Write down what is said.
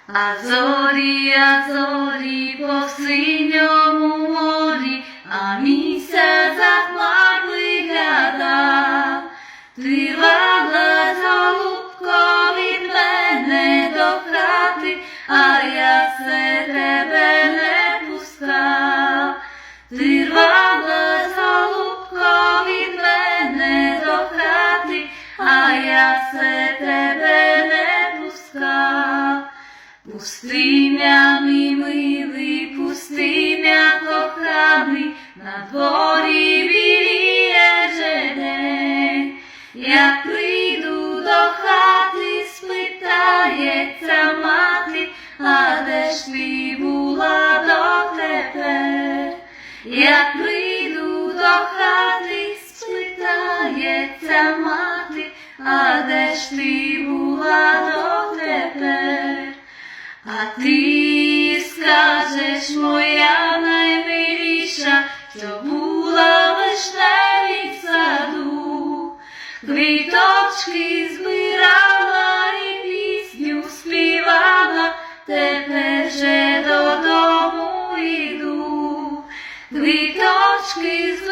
А зорі по синьому морі, а місяць за хмар виглядав. Ти рвала, голубко, від мене до хати, а я все тебе не пускав. Ти рвала, голубко, від мене до хати, а я все тебе не пускав. Пустиня, мій милий, пустиня коханий, на дворі біліє вже день. Як прийду до хати, спитається мати, а де ж ти була дотепер? Як прийду до хати, спитається мати, а де ж ти була дотепер? А ти скажеш, моя наймиліша, що була в вишневім саду, квіточки збирала і пісню співала, тепер же додому йду. Квіточки збирала